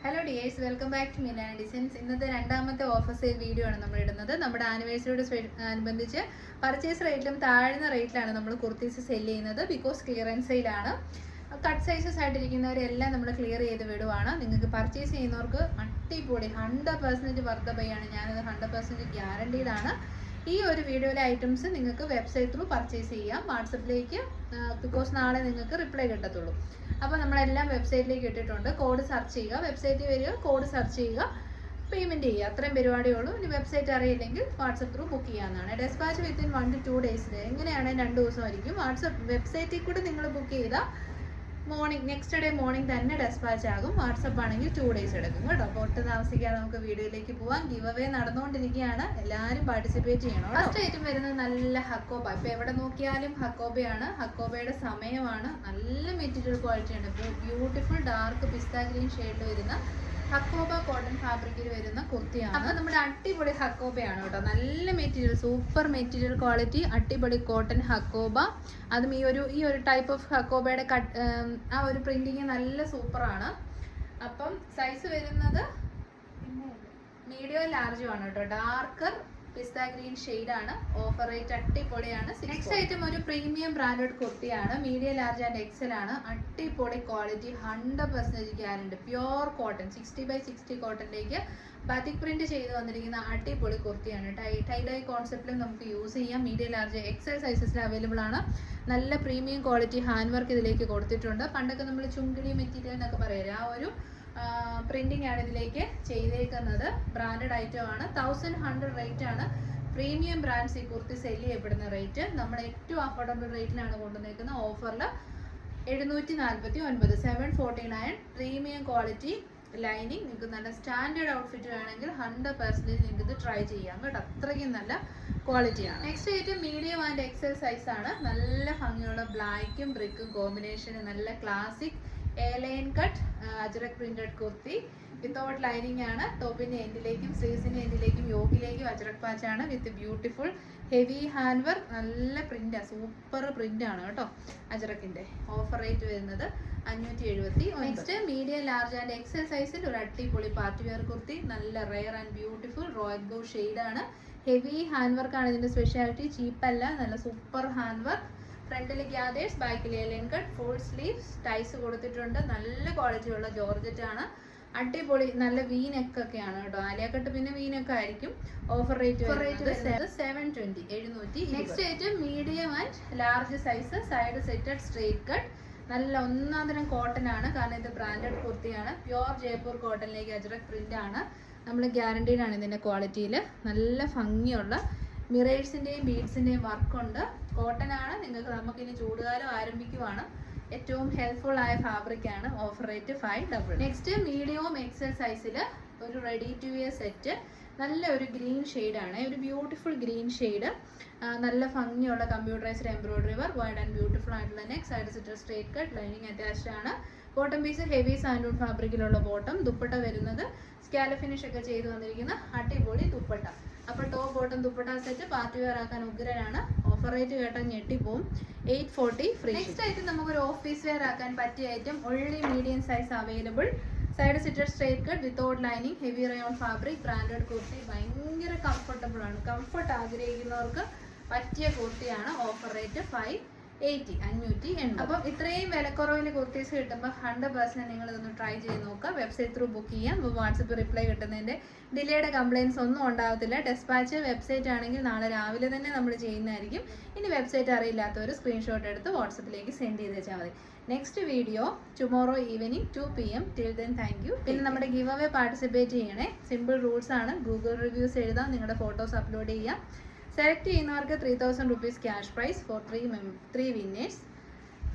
Hello dears, welcome back to Milana designs. ഇന്നത്തെ രണ്ടാമത്തെ offer sale video ആണ് നമ്മൾ ഇടുന്നത്. നമ്മുടെ ആനിവേഴ്സറിയോട് അനുബന്ധിച്ച് പർച്ചേസ് റേറ്റിലും താഴ്ന്ന റേറ്റിലാണ് നമ്മൾ കുർത്തീസ് സെല് ചെയ്യുന്നത്. ബിക്കോസ് ക്ലിയറൻസ് സെയിലാണ്. കട്ട് സൈസസ് ആയിട്ടിരിക്കുന്നവരെല്ലാം നമ്മൾ ക്ലിയർ ചെയ്ത് വിടുവാണ്. നിങ്ങൾക്ക് പർച്ചേസ് ചെയ്യുന്നവർക്ക് അടിപൊളി 100% വർത്ത് ബൈ ആണ്. ഞാനത് 100% ഗ്യാരണ്ടീഡ് ആണ്. ഈ ഒരു വീഡിയോയിലെ ഐറ്റംസ് നിങ്ങൾക്ക് വെബ്സൈറ്റ് ത്രൂ പർച്ചേസ് ചെയ്യാം. വാട്സപ്പിലേക്ക്, ബിക്കോസ് നാളെ നിങ്ങൾക്ക് റിപ്ലൈ കിട്ടത്തുള്ളൂ. അപ്പോൾ നമ്മളെല്ലാം വെബ്സൈറ്റിലേക്ക് ഇട്ടിട്ടുണ്ട്. കോഡ് സെർച്ച് ചെയ്യുക, വെബ്സൈറ്റിൽ വരിക, കോഡ് സെർച്ച് ചെയ്യുക, പേയ്മെൻറ്റ് ചെയ്യുക. അത്രയും പരിപാടിയേ ഉള്ളൂ. ഇനി വെബ്സൈറ്റ് അറിയില്ലെങ്കിൽ വാട്സപ്പ് ത്രൂ ബുക്ക് ചെയ്യാവുന്നതാണ്. ഡെസ്പാച്ച് വിത്തിൻ 1 to 2 ഡേയ്സിൽ, എങ്ങനെയാണെങ്കിൽ 2 ദിവസമായിരിക്കും. വെബ്സൈറ്റിൽ കൂടെ നിങ്ങൾ ബുക്ക് ചെയ്താൽ നെക്സ്റ്റ് ഡേ മോർണിംഗ് തന്നെ ഡെസ്പാച്ച് ആകും. വാട്സപ്പ് ആണെങ്കിൽ 2 ഡേയ്സ് എടുക്കും കേട്ടോ. അപ്പോൾ ഒട്ടും താമസിക്കാതെ നമുക്ക് വീഡിയോയിലേക്ക് പോവാം. ഗിവ് അവേ നടന്നുകൊണ്ടിരിക്കുകയാണ്, എല്ലാവരും പാർട്ടിസിപ്പേറ്റ് ചെയ്യണം. ഫസ്റ്റ് ഐറ്റം വരുന്നത് നല്ല ഹക്കോബ. ഇപ്പോൾ എവിടെ നോക്കിയാലും ഹക്കോബയാണ്. ഹക്കോബയുടെ സമയമാണ്. നല്ല മെറ്റീരിയൽ ക്വാളിറ്റി ഉണ്ട്. ബ്യൂട്ടിഫുൾ ഡാർക്ക് പിസ്ത ഗ്രീൻ ഷെയ്ഡിൽ വരുന്ന ഹക്കോബ കോട്ടൺ ഫാബ്രിക്കിൽ വരുന്ന കുർത്തിയാണ്. അപ്പോൾ നമ്മുടെ അടിപൊളി ഹക്കോബയാണ് കേട്ടോ. നല്ല മെറ്റീരിയൽ, സൂപ്പർ മെറ്റീരിയൽ ക്വാളിറ്റി, അടിപൊളി കോട്ടൺ ഹക്കോബ. അതും ഈ ഒരു ടൈപ്പ് ഓഫ് ഹക്കോബയുടെ ആ ഒരു പ്രിന്റിങ് നല്ല സൂപ്പറാണ്. അപ്പം സൈസ് വരുന്നത് മീഡിയം ലാർജും ആണ് കേട്ടോ. ഡാർക്കർ പിസ്ത ഗ്രീൻ ഷെയ്ഡാണ്. ഓഫർ റേറ്റ് അടിപൊളിയാണ്. നെക്സ്റ്റ് ഐറ്റം ഒരു പ്രീമിയം ബ്രാൻഡഡ് കുർത്തിയാണ്. മീഡിയം ലാർജ് ആൻഡ് എക്സൽ ആണ്. അടിപൊളി quality, 100% guarantee. Pure cotton, 60x60 കോട്ടണിലേക്ക് ബാറ്റിക് പ്രിന്റ് ചെയ്ത് വന്നിരിക്കുന്ന അടിപൊളി കുർത്തിയാണ്. ടൈഡൈ കോൺസെപ്റ്റിലും നമുക്ക് യൂസ് ചെയ്യാം. മീഡിയം ലാർജ് എക്സൽ സൈസസിൽ അവൈലബിൾ ആണ്. നല്ല പ്രീമിയം ക്വാളിറ്റി ഹാൻഡ് വർക്ക് ഇതിലേക്ക് കൊടുത്തിട്ടുണ്ട്. പണ്ടൊക്കെ നമ്മൾ ചുങ്കിടി മെറ്റീരിയൽ എന്നൊക്കെ പറയില്ല, ആ ഒരു പ്രിന്റിംഗ് ആണ് ഇതിലേക്ക് ചെയ്തേക്കുന്നത്. ബ്രാൻഡഡ് ഐറ്റം ആണ്. 1100 റേറ്റ് ആണ്. പ്രീമിയം ബ്രാൻഡ്സ് ഈ കുർത്തി സെല് ചെയ്യപ്പെടുന്ന റേറ്റ്. നമ്മൾ ഏറ്റവും അഫോർഡബിൾ റേറ്റിലാണ് കൊണ്ടുവന്നേക്കുന്നത്. ഓഫറിൽ 749, 749. Premium quality lining. നിങ്ങൾക്ക് നല്ല സ്റ്റാൻഡേർഡ് ഔട്ട്ഫിറ്റ് വേണമെങ്കിൽ 100% നിങ്ങൾക്ക് ഇത് ട്രൈ ചെയ്യാം കേട്ടോ. അത്രയ്ക്കും നല്ല ക്വാളിറ്റിയാണ്. Next item medium and XL size ആണ്. നല്ല ഭംഗിയുള്ള ബ്ലാക്കും ബ്രിക്കും കോമ്പിനേഷന് നല്ല classic airline cut ajrakh printed kurti without lining ആണ്. ടോപ്പിന്റെ എൻഡിലേക്കും സ്ലീവ്സിന്റെ എൻഡിലേക്കും യോക്കിലേക്കും അജ്രക് പാച്ചാണ് with beautiful heavy hand work. നല്ല പ്രിന്റാണ്, സൂപ്പർ പ്രിന്റ് ആണ് കേട്ടോ അജ്രക്കിന്റെ. ഓഫർ റേറ്റ് വരുന്നത് 570. Next medium large and XL സൈസിൽ ഒരു അടിപൊളി പാർട്ടി വെയർ കുർത്തി. നല്ല rare and beautiful royal blue ഷെയ്ഡാണ്. ഹെവി ഹാൻഡ് വർക്ക് ആണ് ഇതിന്റെ സ്പെഷ്യാലിറ്റി. ചീപ്പല്ല, നല്ല സൂപ്പർ ഹാൻഡ് വർക്ക്. ഫ്രണ്ടിൽ ഗ്യാദേഴ്സ്, ബാക്കിൽ airline cut, full sleeves, ties കൊടുത്തിട്ടുണ്ട്. നല്ല ക്വാളിറ്റി ഉള്ള ജോർജറ്റ് ആണ്. അടിപൊളി നല്ല വീനെക്ക് ഒക്കെയാണ് കേട്ടോ. ആലിയ കട്ട് പിന്നെ വീനൊക്കെ ആയിരിക്കും. Offer rate 720, 720. Next item medium and large size side സെറ്റഡ് straight cut. നല്ല ഒന്നാന്തരം കോട്ടൺ ആണ്, കാരണം ഇത് ബ്രാൻഡഡ് കുർത്തിയാണ്. പ്യോർ ജയ്പൂർ കോട്ടണിലേക്ക് അജ്രക് പ്രിന്റ് ആണ്. നമ്മൾ ഗ്യാരണ്ടീഡ് ആണ് ഇതിന്റെ ക്വാളിറ്റിയിൽ. നല്ല ഭംഗിയുള്ള മിറേഴ്സിന്റെയും ബീഡ്സിന്റെയും വർക്കുണ്ട്. കോട്ടൺ ആണ്. നമുക്കിനി ചൂടുകാലം ആരംഭിക്കുവാണ്. ഏറ്റവും ഹെൽപ്ഫുൾ ആയ ഫാബ്രിക് ആണ്. Offer rate 500. നെക്സ്റ്റ് മീഡിയവും എക്സൽ സൈസിൽ ഒരു റെഡി ടു വിയർ സെറ്റ്. നല്ല ഒരു ഗ്രീൻ ഷെയ്ഡാണ്, ഒരു ബ്യൂട്ടിഫുൾ ഗ്രീൻ ഷെയ്ഡ്. നല്ല ഭംഗിയുള്ള computerised embroidery work, wide and beautiful ആയിട്ടുള്ള നെക്ക്, സൈഡ് സെറ്റർ സ്ട്രേറ്റ് കട്ട്, ലൈനിങ് അറ്റാച്ച്ഡ് ആണ്. ബോട്ടം പീസ് ഹെവി സാൻഡൂൺ ഫാബ്രിക്കിലുള്ള ബോട്ടം. ദുപ്പട്ട വരുന്നത് സ്കാല ഫിനിഷ് ഒക്കെ ചെയ്ത് വന്നിരിക്കുന്ന അടിപൊളി ദുപ്പട്ട. അപ്പോൾ top bottom dupatta set party wear ആക്കാൻ ഉഗ്രനാണ്. ഓഫർ റേറ്റ് കേട്ടാൽ ഞെട്ടിപ്പോവും. 840 ഫ്രീ. നെക്സ്റ്റ് ആയിട്ട് നമുക്കൊരു ഓഫീസ് വെയർ ആക്കാൻ പറ്റിയ item. Only medium size available. Side സെറ്റഡ് straight cut without lining, heavy rayon fabric, branded kurti. ഭയങ്കര കംഫർട്ടബിൾ ആണ്. കംഫർട്ട് ആഗ്രഹിക്കുന്നവർക്ക് പറ്റിയ കുർത്തിയാണ്. Offer rate 580, 580. അപ്പം ഇത്രയും വിലക്കുറവിൽ കുർത്തീസ് കിട്ടുമ്പോൾ 100% നിങ്ങൾ ഇതൊന്ന് ട്രൈ ചെയ്ത് നോക്കുക. വെബ്സൈറ്റ് ത്രൂ ബുക്ക് ചെയ്യാം. വാട്സപ്പ് റിപ്ലൈ കിട്ടുന്നതിൻ്റെ ഡിലേയുടെ കംപ്ലയിൻസ് ഒന്നും ഉണ്ടാകത്തില്ല. ഡെസ്പാച്ച് വെബ്സൈറ്റ് ആണെങ്കിൽ നാളെ രാവിലെ തന്നെ നമ്മൾ ചെയ്യുന്നതായിരിക്കും. ഇനി വെബ്സൈറ്റ് അറിയില്ലാത്തവർ സ്ക്രീൻഷോട്ട് എടുത്ത് വാട്സപ്പിലേക്ക് സെൻഡ് ചെയ്ത് വെച്ചാൽ മതി. Next video tomorrow evening 2 PM. Till then thank you. പിന്നെ നമ്മുടെ ഗിവ് അവേ പാർട്ടിസിപ്പേറ്റ് ചെയ്യണേ. സിമ്പിൾ റൂൾസ് ആണ്. ഗൂഗിൾ റിവ്യൂസ് എഴുതാം, നിങ്ങളുടെ ഫോട്ടോസ് അപ്ലോഡ് ചെയ്യാം. സെലക്ട് ചെയ്യുന്നവർക്ക് 3000 rupees cash prize for 3 winners.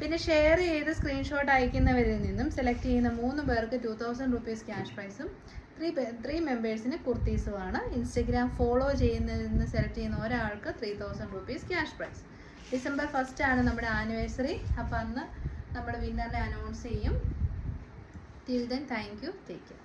പിന്നെ ഷെയർ ചെയ്ത് സ്ക്രീൻഷോട്ട് അയക്കുന്നവരിൽ നിന്നും സെലക്ട് ചെയ്യുന്ന 3 പേർക്ക് 2000 rupees ക്യാഷ് പ്രൈസും 3 മെമ്പേഴ്സിന് കുർത്തീസുമാണ്. ഇൻസ്റ്റഗ്രാം ഫോളോ ചെയ്യുന്നതിൽ നിന്ന് സെലക്ട് ചെയ്യുന്ന ഒരാൾക്ക് 3000 rupees cash price. December 1st ആണ് നമ്മുടെ ആനിവേഴ്സറി. അപ്പോൾ അന്ന് നമ്മൾ വിന്നറിനെ അനൗൺസ് ചെയ്യും. Till then thank U. Take care.